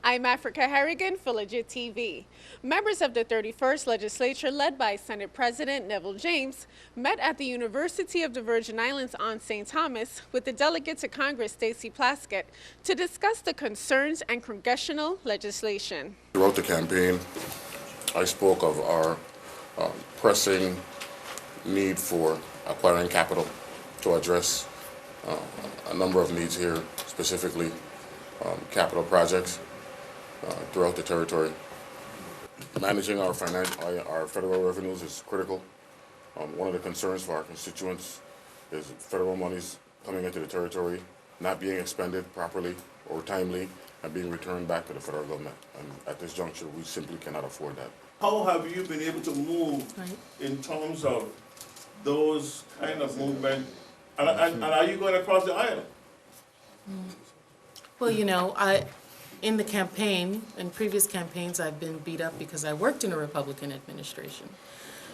I'm Africah Harrigan for Legit TV. Members of the 31st Legislature, led by Senate President Neville James, met at the University of the Virgin Islands on St. Thomas with the Delegate to Congress, Stacey Plaskett, to discuss the concerns and congressional legislation. Throughout the campaign, I spoke of our pressing need for acquiring capital to address a number of needs here, specifically capital projects throughout the territory. Managing our federal revenues is critical. One of the concerns for our constituents is federal monies coming into the territory not being expended properly or timely and being returned back to the federal government. And at this juncture, we simply cannot afford that. How have you been able to move in terms of those kind of movement? And are you going across the aisle? Well, you know, in the campaign, in previous campaigns, I've been beat up because I worked in a Republican administration.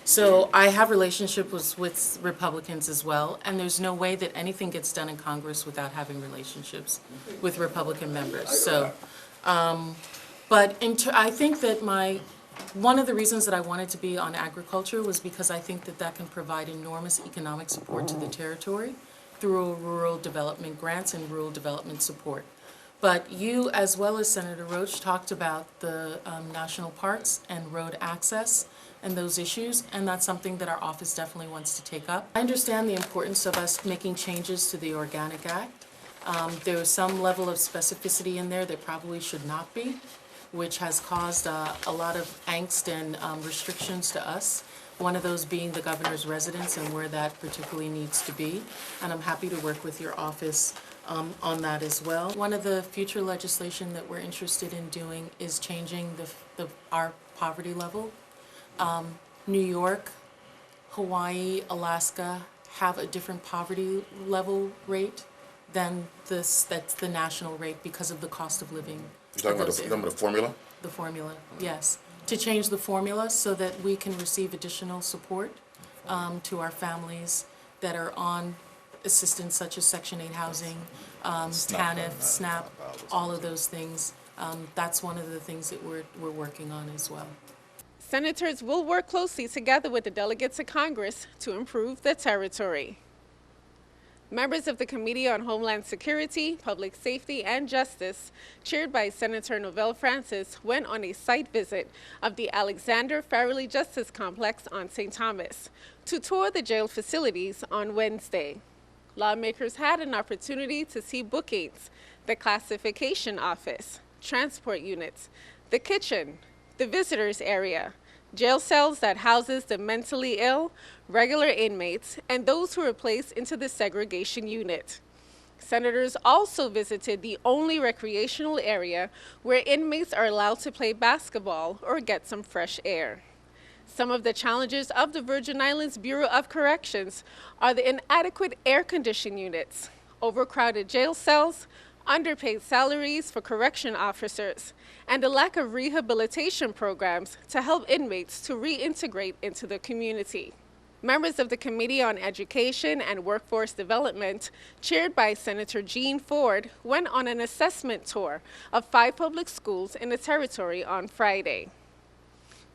So I have relationships with Republicans as well, and there's no way that anything gets done in Congress without having relationships with Republican members. So, I think that one of the reasons that I wanted to be on agriculture was because I think that that can provide enormous economic support to the territory through rural development grants and rural development support. But you, as well as Senator Roach, talked about the national parks and road access and those issues, and that's something that our office definitely wants to take up. I understand the importance of us making changes to the Organic Act. There is some level of specificity in there that probably should not be, which has caused a lot of angst and restrictions to us. One of those being the governor's residence and where that particularly needs to be. And I'm happy to work with your office on that as well. One of the future legislation that we're interested in doing is changing our poverty level. New York, Hawaii, Alaska have a different poverty level rate than that's the national rate because of the cost of living. You're talking about the formula? The formula, yes. To change the formula so that we can receive additional support to our families that are on assistance such as Section 8 housing, TANF, SNAP, all of those things. That's one of the things that we're working on as well. Senators will work closely together with the delegates to Congress to improve the territory. Members of the Committee on Homeland Security, Public Safety, and Justice, chaired by Senator Novelle Francis, went on a site visit of the Alexander Farrelly Justice Complex on St. Thomas to tour the jail facilities on Wednesday. Lawmakers had an opportunity to see bookings, the classification office, transport units, the kitchen, the visitors area, jail cells that houses the mentally ill, regular inmates, and those who are placed into the segregation unit. Senators also visited the only recreational area where inmates are allowed to play basketball or get some fresh air. Some of the challenges of the Virgin Islands Bureau of Corrections are the inadequate air conditioning units, overcrowded jail cells, underpaid salaries for correction officers, and a lack of rehabilitation programs to help inmates to reintegrate into the community. Members of the Committee on Education and Workforce Development, chaired by Senator Jean Ford, went on an assessment tour of 5 public schools in the territory on Friday.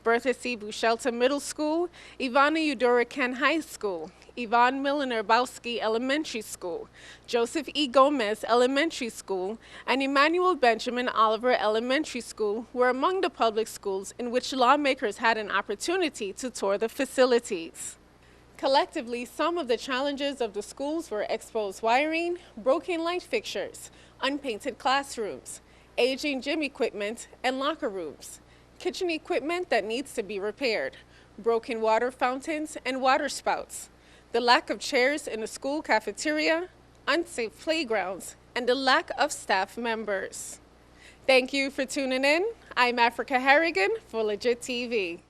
Bertha C. Buchelta Middle School, Ivana Eudora Ken High School, Yvonne Milner Bowski Elementary School, Joseph E. Gomez Elementary School, and Emmanuel Benjamin Oliver Elementary School were among the public schools in which lawmakers had an opportunity to tour the facilities. Collectively, some of the challenges of the schools were exposed wiring, broken light fixtures, unpainted classrooms, aging gym equipment and locker rooms, kitchen equipment that needs to be repaired, broken water fountains and water spouts, the lack of chairs in the school cafeteria, unsafe playgrounds, and the lack of staff members. Thank you for tuning in. I'm Africah Harrigan for Legit TV.